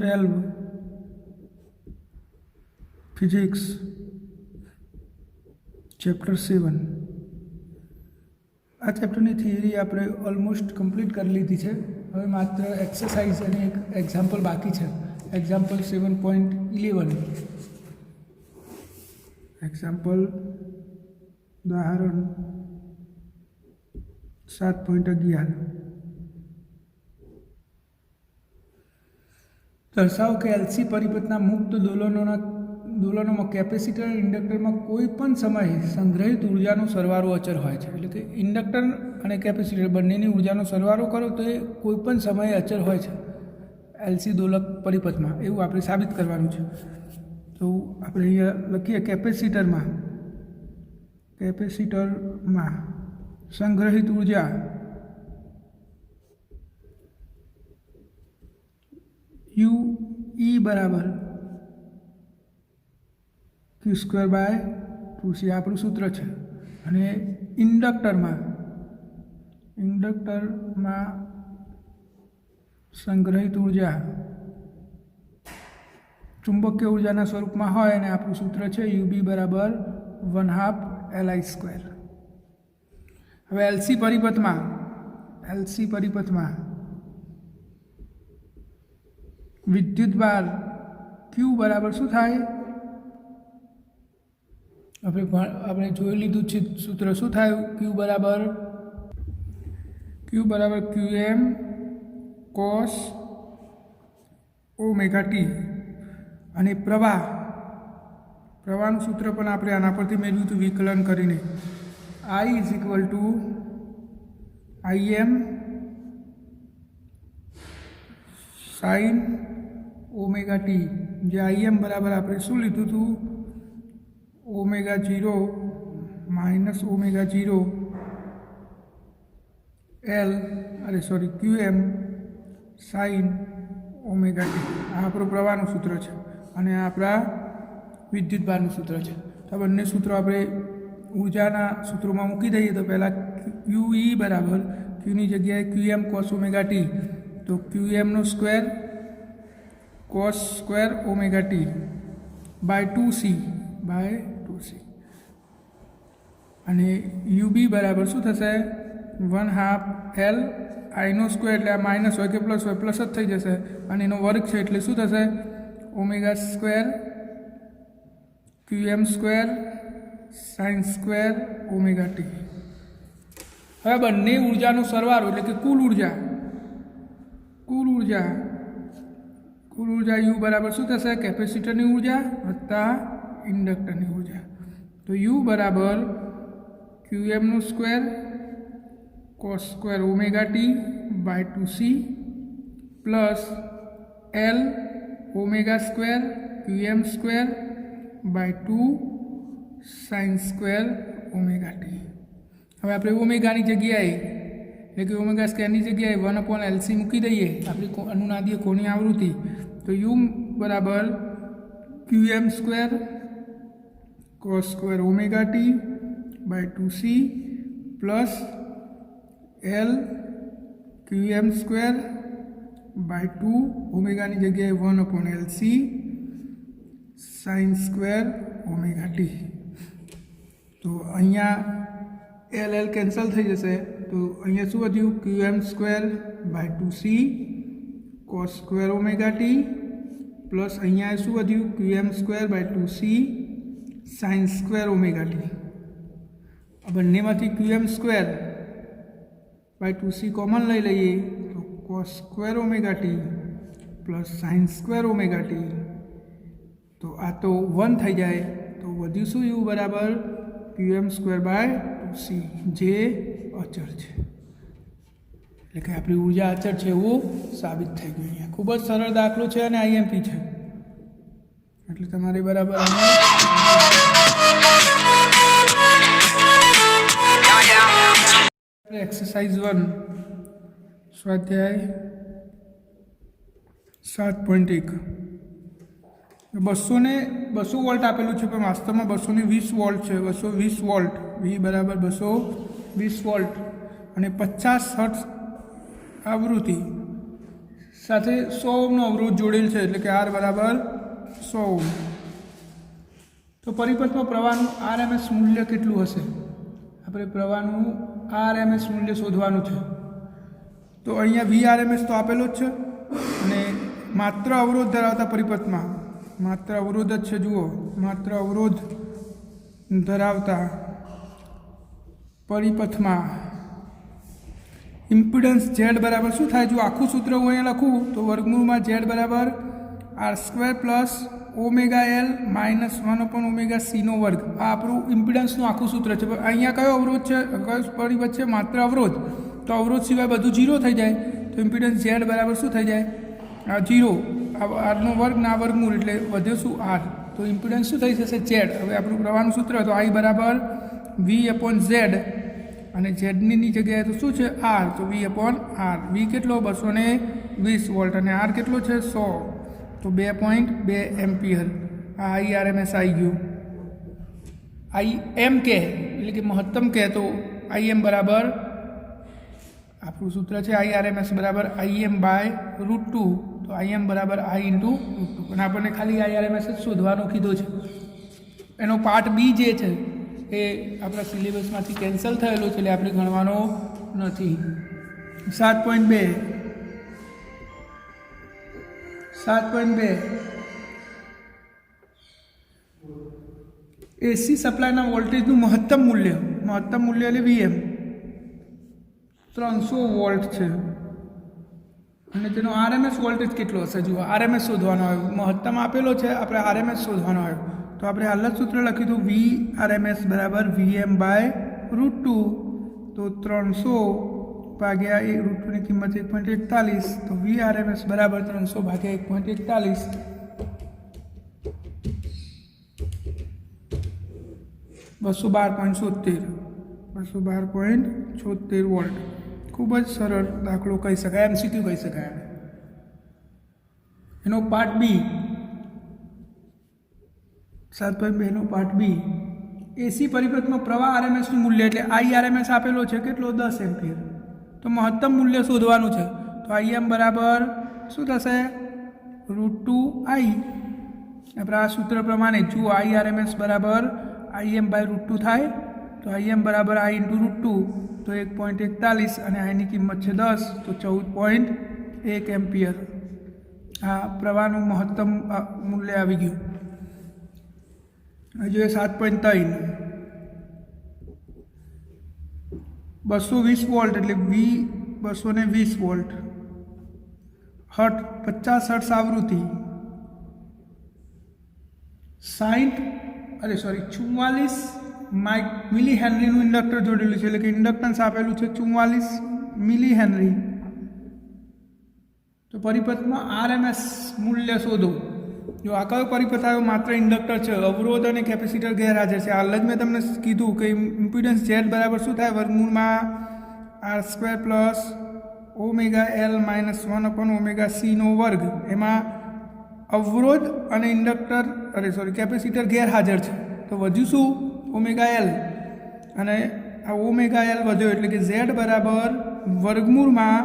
12 physics chapter 7 આ ચેપ્ટરની theory આપણે almost complete કરી લીધી છે. હવે માત્ર એક્સરસાઇઝ અને એક એક્ઝામ્પલ બાકી છે. એક્ઝામ્પલ 7.11 એક્ઝામ્પલ ઉદાહરણ 7.11 દર્શાવો કે એલસી પરિપથના મુક્ત દોલનોમાં કેપેસિટર અને ઇન્ડક્ટરમાં કોઈ પણ સમયે સંગ્રહિત ઉર્જાનો સરવાળો અચળ હોય છે. એટલે કે ઇન્ડક્ટર અને કેપેસિટર બંનેની ઉર્જાનો સરવાળો કરો તો એ કોઈ પણ સમયે અચળ હોય છે એલસી દોલક પરિપથમાં, એવું આપણે સાબિત કરવાનું છે. તો આપણે અહીંયા લખીએ કેપેસિટરમાં સંગ્રહિત ઉર્જા યુ ઈ બરાબર Q²/2C આપણું સૂત્ર છે. અને ઇન્ડક્ટરમાં સંગ્રહિત ઉર્જા ચુંબકીય ઉર્જાના સ્વરૂપમાં હોય અને આપણું સૂત્ર છે UB બરાબર 1/2 LI². હવે એલસી પરિપથમાં વિદ્યુતભાર Q બરાબર શું થાય? આપણે જોઈ લીધું છે સૂત્ર શું થાય. Q બરાબર QM cos ઓમેગા ટી. અને પ્રવાહનું સૂત્ર પણ આપણે આના પરથી મેળવ્યું હતું વિકલન કરીને. I = IM sin omega T, જે IM બરાબર આપણે શું લીધું હતું? -0 QM sin ઓમેગા ટી. આ આપણું પ્રવાહનું સૂત્ર છે અને આપણા વિદ્યુતભારનું સૂત્ર છે. તો આ બંને સૂત્રો આપણે ઉર્જાના સૂત્રોમાં મૂકી દઈએ. તો પહેલાં QE બરાબર Qની જગ્યાએ QM cos ઓમેગા ટી, તો QM² cos² omega T /2C. અને UB બરાબર શું થશે? 1/2 L I² એટલે આ માઇનસ હોય કે પ્લસ હોય, પ્લસ જ થઈ જશે. અને એનો વર્ગ છે એટલે શું થશે? ω² QM² sin² ઓમેગા ટી. હવે બંને ઉર્જાનો સરવાળો એટલે કે કુલ ઉર્જા U બરાબર શું થશે? કેપેસિટરની ઉર્જા વત્તા ઇન્ડક્ટરની ઉર્જા. તો U બરાબર QM² cos² omega T /2C plus L ω² QM² /2 sin² omega T. હવે આપણે ઓમેગાની જગ્યાએ એટલે કે ω² જગ્યાએ 1/LC મૂકી દઈએ, આપણી અનુનાદીય કોણીય આવૃત્તિ. તો U બરાબર QM² cos² omega T /2C plus L QM² /2 ઓમેગાની જગ્યાએ 1/LC sin² ઓમેગા ટી. તો અહીંયા L કેન્સલ થઈ જશે. તો અહીંયા શું વધ્યું? QM² /2C cos² omega T plus અહીંયા શું વધ્યું? QM² /2C sin² omega T. આ બંનેમાંથી QM² /2C કોમન લઈ લઈએ તો cos² omega T plus sin² omega T. તો આ તો 1 થઈ જાય. તો વધ્યું શું? U બરાબર QM² /2C, જે અચળ છે. એટલે કે આપણી ઉર્જા અચળ છે એવું સાબિત થઈ ગયું. અહીંયા ખૂબ જ સરળ દાખલો છે અને IMP છે, એટલે તમારે બરાબર એક્સરસાઇઝ 1 સ્વાધ્યાય 7.1 200 વોલ્ટ આપેલું છે, પણ વાસ્તવમાં 220 વોલ્ટ છે. 220 વોલ્ટ, V બરાબર 220 વોલ્ટ અને 50 હર્ટ્ઝ આવૃત્તિ સાથે 100 ઓહ્મનો અવરોધ જોડેલ છે એટલે કે R બરાબર 100 ઓહ્મ. તો પરિપથમાં પ્રવાહનું RMS મૂલ્ય કેટલું હશે? આપણે પ્રવાહનું RMS મૂલ્ય શોધવાનું છે. તો અહીંયા VRMS તો આપેલો જ છે અને માત્ર અવરોધ ધરાવતા પરિપથમાં માત્ર અવરોધ જ છે. જુઓ, માત્ર અવરોધ ધરાવતા પરિપથમાં ઇમ્પિડન્સ Z બરાબર શું થાય? જો આખું સૂત્ર હું અહીંયા લખું તો વર્ગમૂળમાં Z બરાબર R² plus omega L minus 1/ωc નો વર્ગ. આ આપણું ઇમ્પિડન્સનું આખું સૂત્ર છે. અહીંયા કયો અવરોધ છે? કયો પરિપથ છે? માત્ર અવરોધ. તો અવરોધ સિવાય બધું 0 થઈ જાય તો ઇમ્પિડન્સ Z બરાબર શું થઈ જાય? આ 0. આરનો વર્ગ ના વર્ગમૂળ એટલે વધ્યો શું? R. તો ઇમ્પિડન્સ શું થઈ જશે? Z. હવે આપણું પ્રવાહનું સૂત્ર તો I બરાબર V/Z અને ઝેડની જગ્યાએ તો શું છે? R. તો V/R. V કેટલો? 220 વોલ્ટ અને R કેટલો છે? 100. તો 2.2 એમ્પિયર. આ IRMS આવી ગયું. IM કહે એટલે કે મહત્તમ કહે તો IM બરાબર આપણું સૂત્ર છે IRMS બરાબર IM/√2. તો IM બરાબર I × √2 અને આપણને ખાલી IRMS જ શોધવાનો કીધો છે. એનો પાર્ટ B જે છે એ આપણા સિલેબસમાંથી કેન્સલ થયેલો છે એટલે આપણે ગણવાનો નથી. 7.2 એસી સપ્લાયના વોલ્ટેજનું મહત્તમ મૂલ્ય એટલે VM 300 વોલ્ટ છે અને તેનો RMS વોલ્ટેજ કેટલો હશે? જુઓ, RMS શોધવાનો આવ્યો. મહત્તમ આપેલો છે, આપણે RMS શોધવાનો આવ્યો. તો આપણે હાલ જ સૂત્ર લખ્યું હતું VRMS બરાબર VM/√2. તો 300 ભાગ્યા √2 ની કિંમત 1.41. તો VRMS બરાબર 300 ભાગ્યા 1.41 212.76 વોલ્ટ. ખૂબ જ સરળ દાખલો કહી શકાય, MCQ કહી શકાય. એનો પાર્ટ B 7.2 નો પાર્ટ B. એસી પરિપથમાં પ્રવાહ RMSનું મૂલ્ય એટલે IRMS આપેલો છે કેટલો? 10 એમ્પિયર. તો મહત્તમ મૂલ્ય શોધવાનું છે. તો IM બરાબર શું થશે? √2I. આપણે આ સૂત્ર પ્રમાણે જુઓ, IRMS બરાબર IM/√2 થાય. તો IM બરાબર I × √2. તો 1.41 અને આની કિંમત છે 10. તો 14.1 એમ્પિયર. આ પ્રવાહનું મહત્તમ મૂલ્ય આવી ગયું. જોઈએ 7.3 220 વોલ્ટ એટલે V 220 વોલ્ટ. હર્ટ 50 હર્ટ્ઝ આવૃત્તિ 44 મિલી હેનરીનું ઇન્ડક્ટર જોડેલું છે એટલે કે ઇન્ડક્ટન્સ આપેલું છે 44 મિલી હેનરી. તો પરિપથમાં RMS મૂલ્ય શોધો. જો આ કયો પરિપથ આવ્યો? માત્ર ઇન્ડક્ટર છે. અવરોધ અને કેપેસિટર ગેરહાજર છે. હાલ જ મેં તમને કીધું કે ઇમ્પિડન્સ Z બરાબર શું થાય? વર્ગમૂળમાં R² plus omega L minus 1/ωc નો વર્ગ. એમાં અવરોધ અને કેપેસિટર ગેરહાજર છે. તો વધ્યું શું? ઓમેગા L અને આ ઓમેગા L વધ્યો એટલે કે Z બરાબર વર્ગમૂળમાં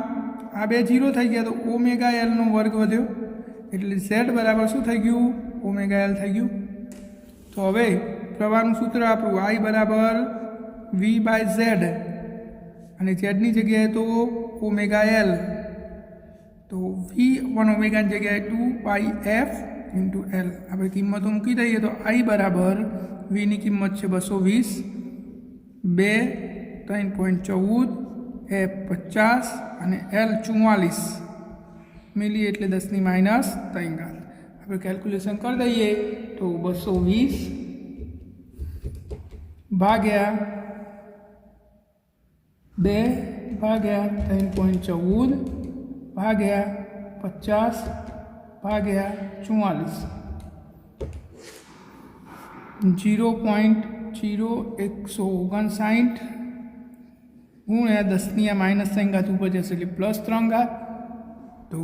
આ બે 0 થઈ ગયા તો ઓમેગા L નો વર્ગ વધ્યો એટલે Z બરાબર શું થઈ ગયું? ઓમેગા L થઈ ગયું. તો હવે પ્રવાહનું સૂત્ર આપણું I બરાબર V/Z અને ઝેડની જગ્યાએ તો ઓમેગા L. તો V1 ઓમેગાની જગ્યાએ 2πf × L. આપણે કિંમતો મૂકી દઈએ તો I બરાબર Vની કિંમત છે 220, 2 3.14, F 50 અને L 44 મિલી એટલે 10⁻³ આપણે કેલ્ક્યુલેશન કરી દઈએ તો 220 ભાગ્યા 2 ભાગ્યા 3.14 ભાગ્યા 50 ભાગ્યા 44 0.0159 ગુણ્યા 10⁻³ ઉપર જશે એટલે +3 તો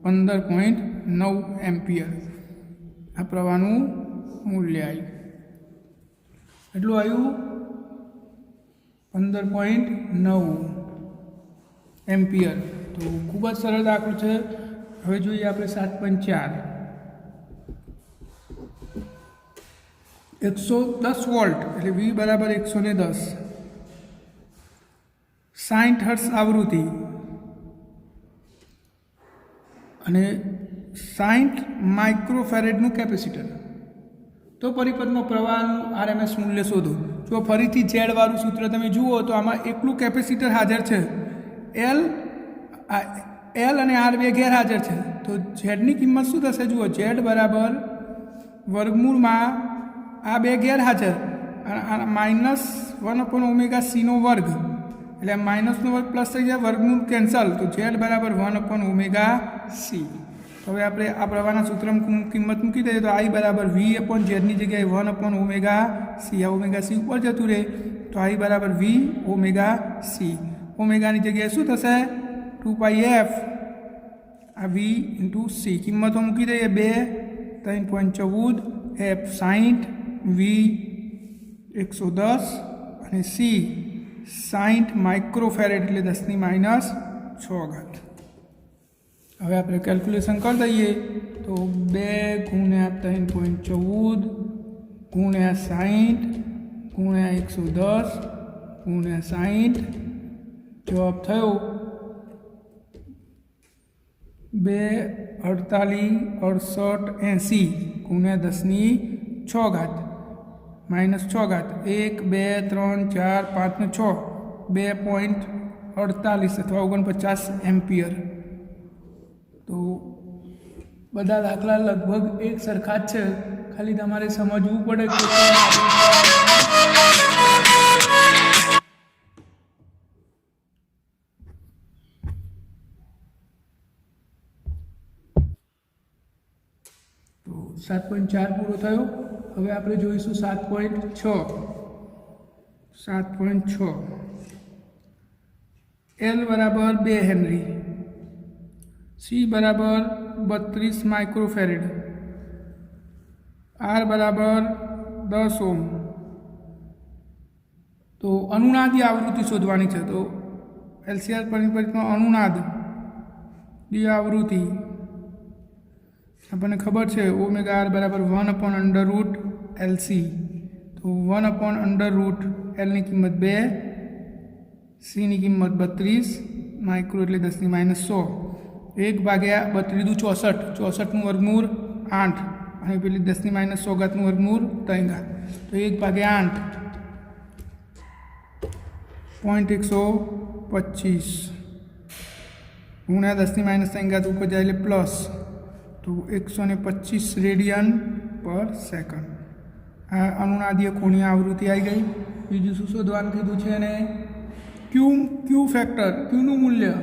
15.9 એમ્પિયર આ પ્રવાહનું મૂલ્ય આવ્યું. એટલું આવ્યું 15.9 એમ્પિયર. તો ખૂબ જ સરળ દાખલો છે. હવે જોઈએ આપણે 7.4 110 વોલ્ટ એટલે V બરાબર 110 60 હર્ટ્ઝ આવૃત્તિ અને 60 માઇક્રોફેરેડનું કેપેસિટર તો પરિપથમાં પ્રવાહનું RMS મૂલ્ય શોધો જો ફરીથી ઝેડ વાળું સૂત્ર તમે જુઓ તો આમાં એકલું કેપેસિટર હાજર છે એલ અને આર બે ગેરહાજર છે તો ઝેડની કિંમત શું થશે જુઓ ઝેડ બરાબર વર્ગમૂળમાં આ બે ગેરહાજર -1/ωc નો વર્ગ એટલે માઇનસનો વર્ગ પ્લસ થઈ જાય વર્ગમૂળ કેન્સલ તો ઝેડ બરાબર 1/ωc હવે આપણે આ પ્રવાહના સૂત્રમાં કિંમત મૂકી દઈએ તો I બરાબર V/Z ની જગ્યાએ 1/ωc આ ωc ઉપર જતું રહે તો I બરાબર V/ωc ઓમેગાની જગ્યાએ શું થશે 2πf આ V × C કિંમતો મૂકી દઈએ 2 3.14 F 60 V 110 અને C 60 માઇક્રોફેરેડ એટલે 10⁻6 હવે આપણે કેલ્ક્યુલેશન કરી દઈએ તો 2 × 3.14 × 60 × 110 × 60 જવાબ થયો 2 48 68 80 × 10⁻6 1 2 3 4 5 ને 6 2.48 અથવા 49 એમ્પિયર તો બધા દાખલા લગભગ એક સરખા જ છે ખાલી તમારે સમજવું પડે કે તો 7.4 પૂરો થયો હવે આપણે જોઈશું 7.6 L બરાબર 2 હેનરી C बराबर 32 माइक्रोफेरेड R बराबर 10 ओम तो अनुनादी आवृत्ति शोधवानी है तो LCR परिपथ में अनुनाद दी आवृत्ति अपने खबर है ओमेगा R बराबर 1/√LC तो 1/√L ની કિંમત 2 C ની કિંમત 32 માઇક્રો એટલે 10⁻100 1 ભાગ્યા 32 64 64નું વર્ગમૂળ 8 અને પેલી 10⁻100નું વર્ગમૂળ 3 તો 1 ભાગ્યા 8 0.125 ગુણ્યા 10⁻3 ઉપર જાય એટલે પ્લસ તો 125 રેડિયન પર સેકન્ડ આ અનુનાદીય કોણીય આવૃત્તિ આવી ગઈ બીજું શું શોધવાનું કીધું છે અને ક્યુ ફેક્ટર ક્યુનું મૂલ્ય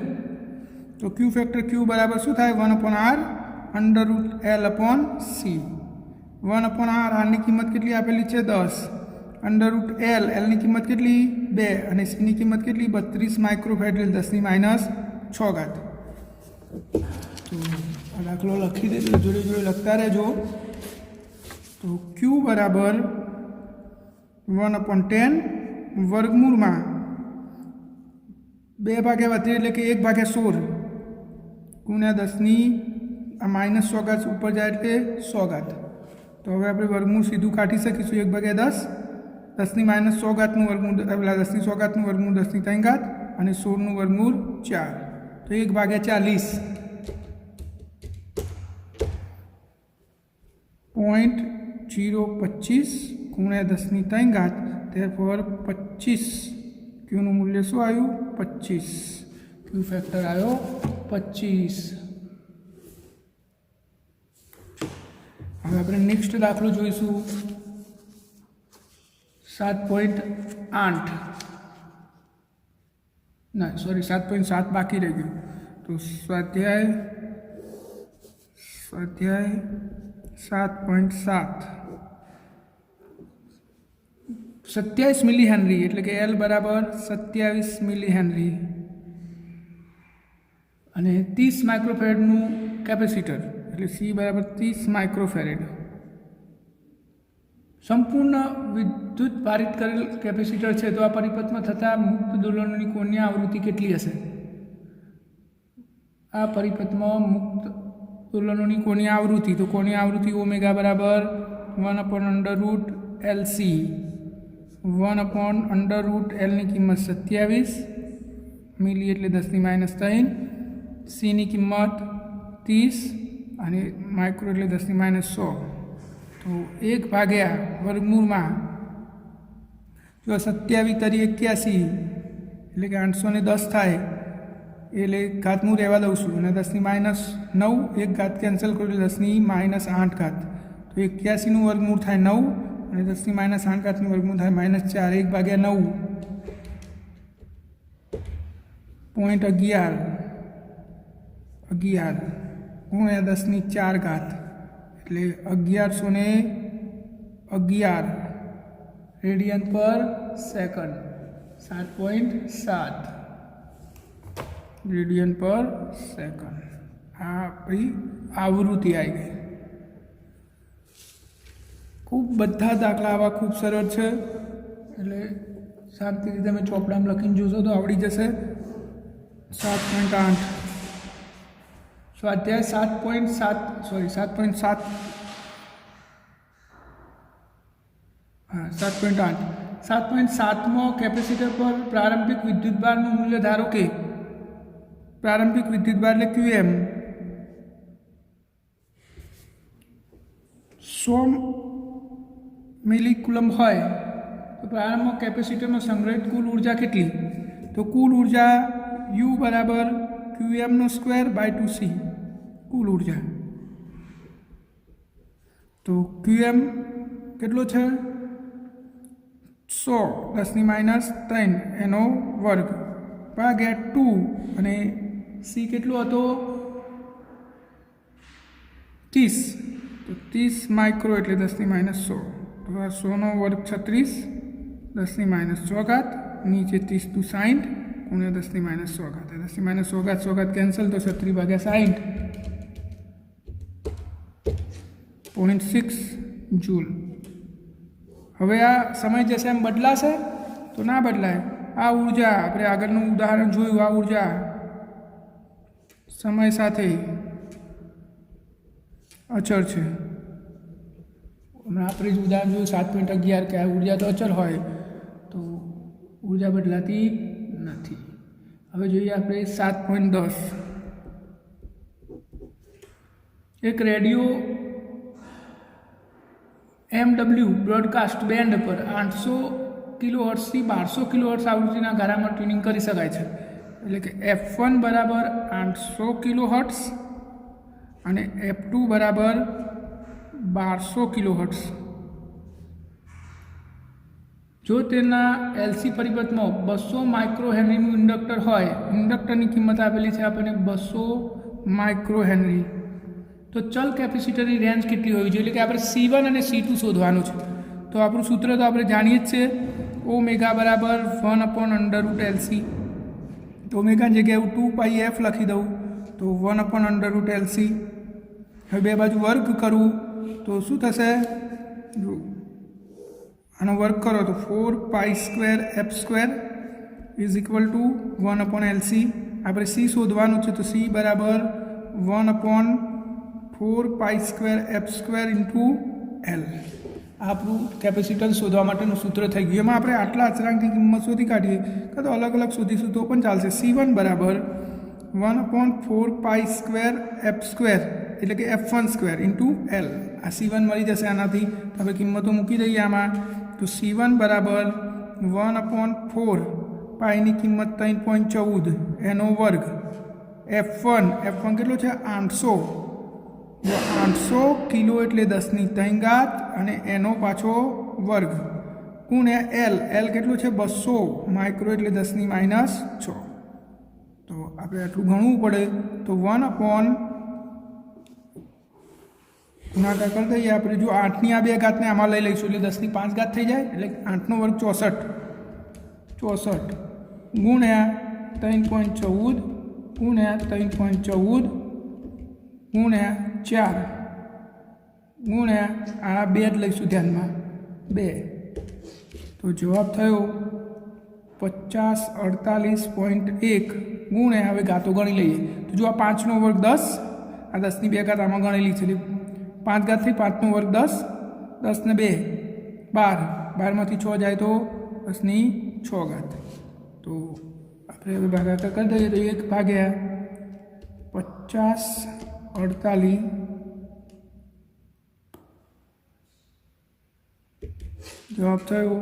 तो Q फैक्टर Q बराबर शू थाय 1/√L/C 1/R R ની કિંમત કેટલી આપેલી છે 10 √L L ની કિંમત કેટલી 2 અને C ની કિંમત કેટલી 32 માઇક્રોફેરેડ 10⁻6 તો આ દાખલો લખી દે જોડે જોડે લખતા રહેજો તો Q બરાબર 1/10 વર્ગમૂળમાં 2 ભાગ્યા 32 એટલે કે 1/16 ગુણ્યા 10⁻6 ઉપર જાય એટલે 100 તો હવે આપણે વર્ગમૂળ સીધું કાઢી શકીશું 1/10 10⁻6નું વર્ગમૂળ પેલા 10⁻6નું વર્ગમૂળ 10⁻3 અને 16નું વર્ગમૂળ 4 તો 1/40 0.025 ગુણ્યા 10⁻3 therefore 25 ક્યુનું મૂલ્ય શું આવ્યું 25 ક્યુ ફેક્ટર આવ્યો 25 હવે આપણે નેક્સ્ટ દાખલો જોઈશું 7.8 ના સોરી 7.7 બાકી રહી ગયું તો સ્વાધ્યાય 7.7 27 મિલી હેનરી એટલે કે L બરાબર 27 મિલી હેનરી અને 30 માઇક્રોફેરેડનું કેપેસિટર એટલે C બરાબર 30 માઇક્રોફેરેડ સંપૂર્ણ વિદ્યુત ભારિત કરેલ કેપેસિટર છે તો આ પરિપથમાં થતા મુક્ત દોલનોની કોણીય આવૃત્તિ કેટલી હશે આ પરિપથમાં મુક્ત दोलनों कोनी आवृत्ति, तो कोनी आवृत्ति ओमेगा बराबर 1/√LC 1/√L ની કિંમત 27 મિલી એટલે 10⁻3, C ની કિંમત 30 અને માઇક્રો એટલે 10⁻100. તો 1/√માં જો 27 તરી 81 એટલે કે 810 થાય એટલે ઘાતનું રહેવા દઉં છું અને 10⁻9 એક ઘાત કેન્સલ કરું એટલે 10⁻8 ઘાત, તો 81નું વર્ગમૂળ થાય 9 અને 10⁻8 ઘાતનું વર્ગમૂળ થાય -4. 1/9 .11 ગુણ્યા 10⁴ ઘાત એટલે 1111 રેડિયન પર સેકન્ડ 7.7 રેડિયન પર સેકન્ડ. આ આપણી આવૃત્તિ આવી ગઈ. ખૂબ બધા દાખલા આવા ખૂબ સરળ છે, એટલે શાંતિથી તમે ચોપડામાં લખીને જોશો તો આવડી જશે. 7.8 સ્વાધ્યાય 7.8 7.7માં કેપેસિટર પર પ્રારંભિક વિદ્યુતભારનું મૂલ્ય ધારો કે પ્રારંભિક વિદ્યુતભાર એટલે QM 100 મિલીકુલમ હોય તો પ્રારંભમાં કેપેસિટરમાં સંગ્રહિત કુલ ઉર્જા કેટલી? તો કુલ ઉર્જા U બરાબર QM²/2C કુલ ઉર્જા. તો QM કેટલો છે? 100 10⁻3 એનો વર્ગ ભાગ્યા 2 અને C કેટલો હતો? 30, તો 30 માઇક્રો એટલે 10⁻100. તો આ 100નો વર્ગ 36 10⁻100 ઘાત નીચે 30 × 60 ગુણ્યા 10⁻100 ઘાત. 10⁻100 ઘાત 100 ઘાત કેન્સલ તો 36/60 0.6 જૂલ. હવે આ સમય જશે એમ બદલાશે તો ના બદલાય. આ ઉર્જા આપણે આગળનું ઉદાહરણ જોયું, આ ઉર્જા સમય સાથે અચળ છે. હમણાં આપણે જ ઉદાહરણ જોયું 7.11 કે આ ઉર્જા તો અચળ હોય તો ઉર્જા બદલાતી નથી. હવે જોઈએ આપણે 7.10. એક રેડિયો MW બ્રોડકાસ્ટ બેન્ડ પર 800 કિલોહર્ટ્ઝથી 1200 કિલોહર્ટ્ઝ આવૃત્તિના ગાળામાં ટ્યુનિંગ કરી શકાય છે. એટલે કે F1 બરાબર 800 કિલોહર્ટ્ઝ અને F2 બરાબર 1200 કિલોહર્ટ્ઝ. જો તેના LC પરિપથમાં 200 માઇક્રો હેનરીનું ઇન્ડક્ટર હોય, ઇન્ડક્ટરની કિંમત આપેલી છે આપણને 200 માઇક્રો હેનરી, તો ચલ કેપેસિટરની રેન્જ કેટલી હોવી જોઈએ? એટલે કે આપણે C1 અને C2 શોધવાનું છે. તો આપણું સૂત્ર તો આપણે જાણીએ જ છે, ઓમેગા બરાબર 1/√LC. તો ઓમેગાની જગ્યાએ હું 2πf લખી દઉં તો 1/√LC. હવે બે બાજુ વર્ગ કરું તો શું થશે? જો આનો વર્ગ કરો તો 4π² f² = 1/LC. આપણે C શોધવાનું છે તો C બરાબર 1/4π² f² × L. આપણું કેપેસિટર શોધવા માટેનું સૂત્ર થઈ ગયું. એમાં આપણે આટલા અચળાંકની કિંમત શોધી કાઢીએ કાં તો અલગ અલગ શોધીશું તો પણ ચાલશે. C1 બરાબર 1/4π² f² એટલે કે f1² × L. આ C1 મળી જશે આનાથી. તો આપણે કિંમતો મૂકી દઈએ આમાં. તો C1 બરાબર 1/4 પાઈની કિંમત 3.14 એનો વર્ગ. F1 કેટલો છે? 800. જો 800 કિલો એટલે 10⁻³ ઘાત અને એનો પાછો વર્ગ ગુણ્યા L કેટલું છે? 200 માઇક્રો એટલે 10⁻6. તો આપણે આટલું ગણવું પડે તો 1/ ગુણાકાર કરી દઈએ આપણે. જો 8ની આ બે ઘાતને આમાં લઈ લઈશું એટલે 10⁵ ઘાત થઈ જાય, એટલે 8નો વર્ગ 64 ગુણ્યા 3.14 ગુણ્યા 3.14 ગુણ્યા 4 ગુણ્યા આ 2 જ લઈશું ધ્યાનમાં 2. તો જવાબ થયો 5048.1 ગુણ્યા, હવે ગાતો ગણી લઈએ તો જો આ 5નો વર્ગ 10 आ 10 ની 2 ઘાત આમાં ગણેલી છે, 5 ઘાત થઈ 5 નો વર્ગ 10, 10 ને 2 12, 12 માંથી 6 જાય તો 10 ની 6 ઘાત. તો આપણે હવે ભાગાકાર કરી દઈએ તો 1 ભાગ્યા 50 48 જવાબ થયો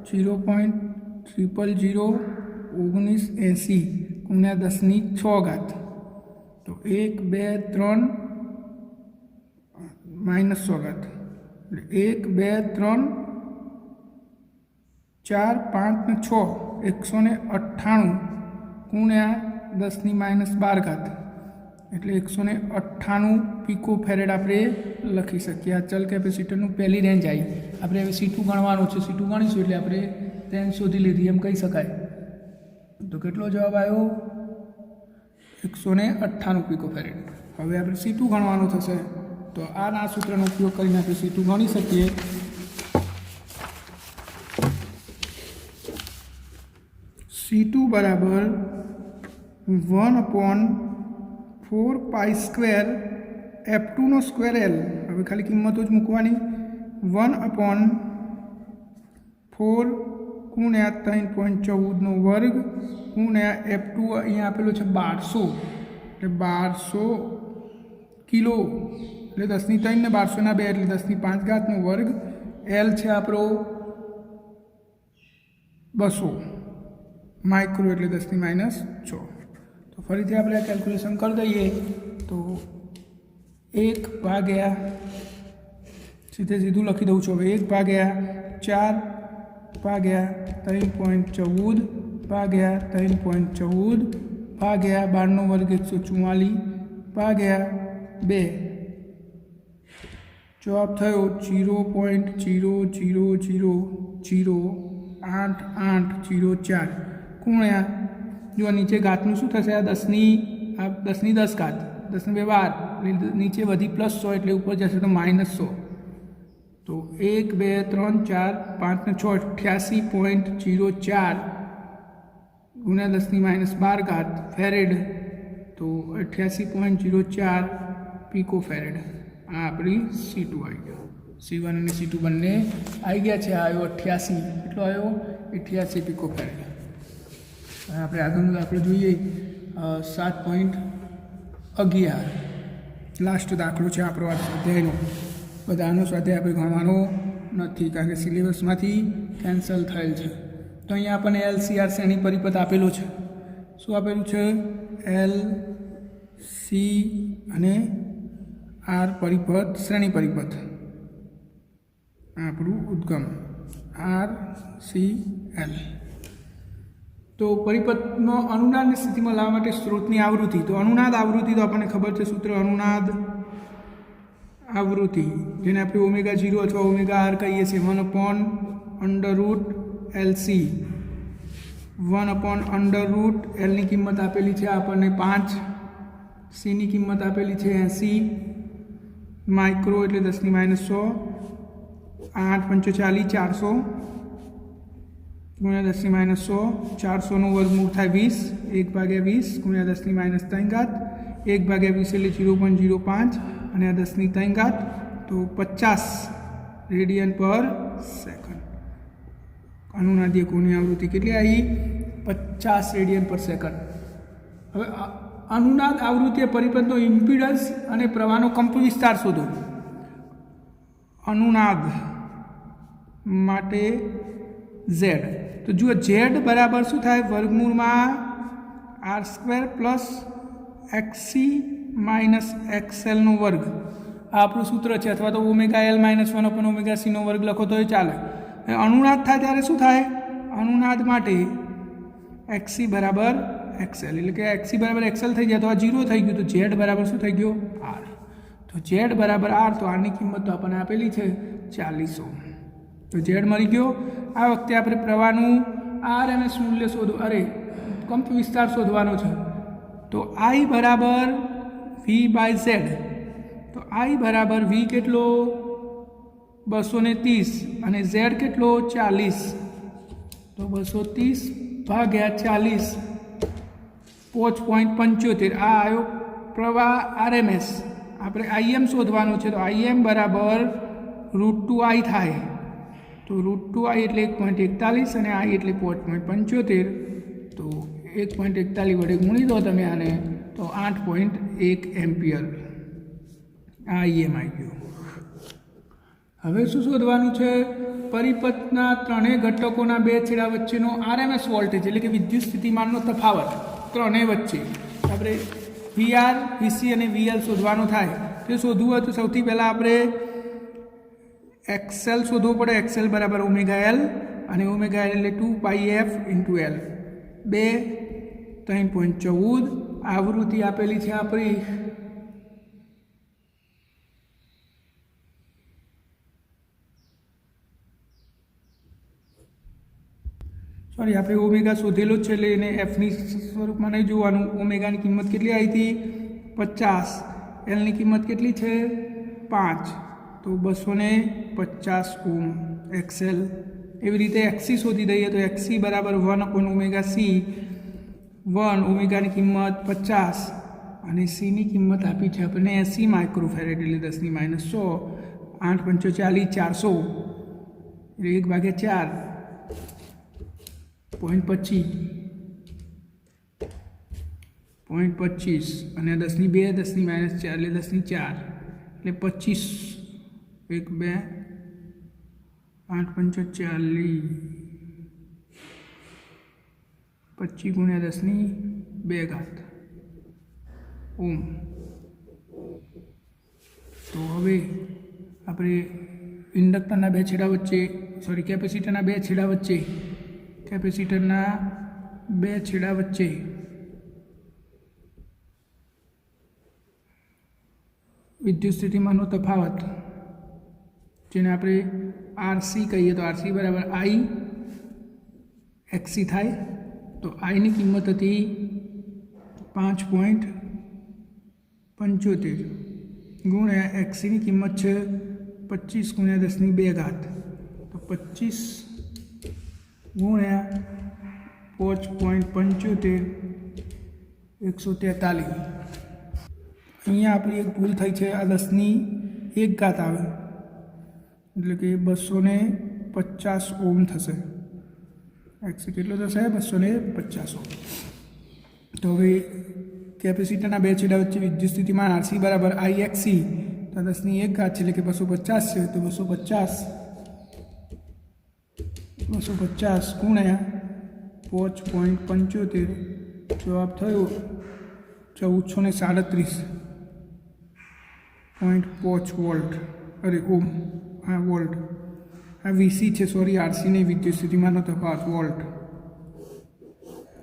0.0001980 ગુણ્યા 10 ની 6 ઘાત. તો 1 2 3 માઇનસ 6 ઘાત એટલે 1 2 3 4 5 ને 6 198 ગુણ્યા 10 ની માઇનસ 12 ઘાત એટલે 198 પીકો ફેરેડ આપણે લખી શકીએ. આ ચલ કેપેસિટરનું પહેલી રેન્જ આવી. આપણે હવે C2 ગણવાનો છે, C2 ગણીશું એટલે આપણે રેન્જ શોધી લીધી એમ કહી શકાય. તો કેટલો જવાબ આવ્યો? 198 પીકો ફેરેડ. હવે આપણે C2 ગણવાનું થશે, તો આના સૂત્રનો ઉપયોગ કરીને આપણે C2 ગણી શકીએ. C2 બરાબર 1/4π² F2 નો સ્ક્વેર L. હવે ખાલી કિંમતો જ મૂકવાની. 1/4 ગુણ્યા 3.14 નો વર્ગ ગુણ્યા F2 અહીંયા આપેલો છે 1200 એટલે 1200 કિલો એટલે 10 ની 3 ને 1200 ના 2 એટલે 10 ની 5 ઘાતનો વર્ગ. L છે આપણો 200 માઇક્રો એટલે 10 ની માઇનસ 6. તો ફરીથી આપણે આ કેલ્ક્યુલેશન કરી દઈએ તો 1 ભાગ્યા સીધું લખી દઉં છું હવે 1 ભાગ્યા 4 ભાગ્યા 3.14 ભાગ્યા 3.14 ભાગ્યા 12 નો વર્ગ 144 ભાગ્યા 2 જવાબ થયો 0.000080804 ગુણ્યા જો નીચે ઘાતનું શું થશે? આ 10 ની 10 ઘાત 10 ને 2 12 નીચે વધી +100 એટલે ઉપર જશે તો -100. તો 1 2 3 4 5 ને 6 88.04 ગુણ્યા 10 ની -12 ઘાત ફેરેડ. તો 88.04 પીકો ફેરેડ. આ આપણી C2 આવી ગયો. C1 અને C2 બંને આવી ગયા છે. આવ્યો 88. કેટલો આવ્યો? 88 પીકો ફેરેડ. આપણે આગળનો દાખલો જોઈએ 7.11. લાસ્ટ દાખલો છે આપણો આ સ્વાધ્યાયનો. બધાનો સ્વાધ્યાય આપણે ગણવાનો નથી કારણ કે સિલેબસમાંથી કેન્સલ થયેલ છે. તો અહીંયા આપણને LCR શ્રેણી પરિપથ આપેલો છે. શું આપેલું છે? L C અને R પરિપથ શ્રેણી પરિપથ. આપણું ઉદ્ગમ R C L. તો પરિપથનો અનુનાદની સ્થિતિમાં લાવવા માટે સ્ત્રોતની આવૃત્તિ. તો અનુનાદ આવૃત્તિ તો આપણને ખબર છે સૂત્ર અનુનાદ આવૃત્તિ જેને આપણે ω0 અથવા ωr કહીએ છીએ 1/√LC 1/√L ની કિંમત આપેલી છે આપણને 5, C ની કિંમત આપેલી છે 80 માઇક્રો એટલે 10 ની -100, 8 × 45 400 ગુણ્યા 10 ની -100, 400 નો વર્ગમૂળ થાય 20, 1/20 ગુણ્યા 10 ની -3 ઘાત, 1/20 એટલે 0.05 અને આ 10 ની 3 ઘાત તો 50 રેડિયન પર સેકન્ડ. અનુનાદીય કોણની આવૃત્તિ કેટલી આવી? 50 રેડિયન પર સેકન્ડ. હવે અનુનાદ આવૃત્તિય પરિપથનો ઇમ્પિડન્સ અને પ્રવાહનો કંપ વિસ્તાર શોધો. અનુનાદ માટે Z. તો જુઓ Z બરાબર શું થાય? વર્ગમૂળમાં R² + XC - XL નો વર્ગ. આ આપણું સૂત્ર છે. અથવા તો ωL - 1/ωc નો વર્ગ લખો તો ચાલે. અનુનાદ થાય ત્યારે શું થાય? અનુનાદ માટે XC બરાબર XL એટલે કે XC બરાબર XL થઈ જાય તો આ 0 થઈ ગયું. તો Z બરાબર શું થઈ ગયો? R. તો Z બરાબર R. તો આની કિંમત તો આપણને આપેલી છે 40 ઓહ્મ. તો Z મળી ગયો. આ વખતે આપણે પ્રવાહનું RMS મૂલ્ય કંપ વિસ્તાર શોધવાનો છે. તો I બરાબર V/Z. તો I બરાબર V કેટલો? 230 અને Z કેટલો? 40. તો 230 ભાગ્યા 40 5.75. આ આવ્યો પ્રવાહ RMS આપણે IM શોધવાનું છે. તો IM બરાબર √2I થાય. તો √2I એટલે 1.41 અને I એટલે 5.75. તો 1.41 વડે ગુણી દો તમે આને તો 8.1 એમ્પિયર આ IM આવી ગયું. હવે શું શોધવાનું છે? પરિપથના ત્રણેય ઘટકોના બે છેડા વચ્ચેનો RMS વોલ્ટેજ એટલે કે વિદ્યુત સ્થિતિમાનનો તફાવત ત્રણેય વચ્ચે આપણે VR, VC અને VL શોધવાનું થાય. તે શોધવું હોય તો સૌથી પહેલાં આપણે XL શોધવું પડે. XL બરાબર ω_L અને ω_L એટલે 2πf × L. 3.14 આવૃત્તિ આપેલી છે આપણી સોરી આપણે ઓમેગા શોધેલો જ છે એટલે એને એફની સ્વરૂપમાં નહીં જોવાનું. ઓમેગાની કિંમત કેટલી આવી હતી? 50. એલની કિંમત કેટલી છે? 5. તો 250 ઓમ XL. એવી રીતે XC શોધી દઈએ તો XC બરાબર 1/ωc. 1 ઓમેગાની કિંમત 50 અને Cની કિંમત આપી છે આપણને 80 માઇક્રોફેરેડ એટલે 10⁻100. 8 × 5 = 400 એટલે 1/4 0.25 અને 10⁻2 10⁻4 એટલે 10⁻4 એટલે 25 1 2 8 × 5 = 40 25 × 10⁻2 ઓમ. તો હવે આપણે ઇન્ડક્ટરના બે છેડા વચ્ચે કેપેસિટરના બે છેડા વચ્ચે વિદ્યુત સ્થિતિમાનનો તફાવત જેને આપણે RC કહીએ તો RC બરાબર I XC થાય. તો Iની કિંમત હતી 5.75 ગુણ્યા XCની કિંમત છે 25 × 10⁻2. તો 25 ગુણ્યા 5.75 143. અહીંયા આપણી એક ભૂલ થઈ છે. આ 10⁻1 આવે એટલે કે 250 ઓમ થશે. XC કેટલો થશે? 250 ઓમ. તો હવે કેપેસિટરના બે છેડા વચ્ચે વિદ્યુત સ્થિતિમાન RC બરાબર IXC. તો 10⁻1 છે એટલે કે 250 છે. તો 250 ગુણ્યા 5.75 જવાબ થયો 1437.5 વોલ્ટ. અરે ઓમ. હા વોલ્ટ. આ VC છે સોરી RC નહીં વિદ્યુત સ્થિતિમાનનો તફાવત વોલ્ટ.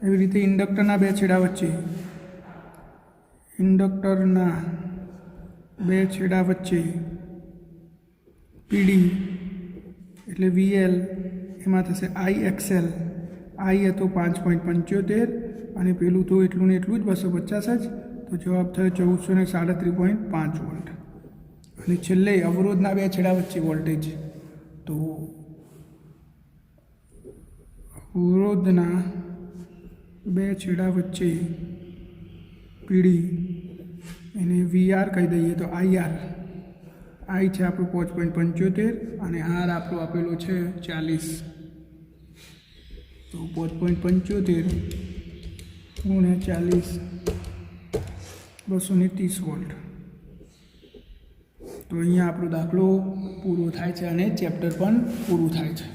એવી રીતે ઇન્ડક્ટરના બે છેડા વચ્ચે PD એટલે VL એમાં થશે IXL. I હતો 5.75 અને પેલું તો એટલું ને એટલું જ 250 જ. તો જવાબ થયો 1437.5 વોલ્ટ. અને છેલ્લે અવરોધના બે છેડા વચ્ચે વોલ્ટેજ. તો અવરોધના બે છેડા વચ્ચે PD એને VR કહી દઈએ તો IR. I છે આપણું 5.75 અને R આપણો આપેલો છે 40. તો 5.75 ગુણ્યા 40 230 વોલ્ટ. તો અહીંયા આપણો દાખલો પૂરો થાય છે અને ચેપ્ટર પણ પૂરું થાય છે.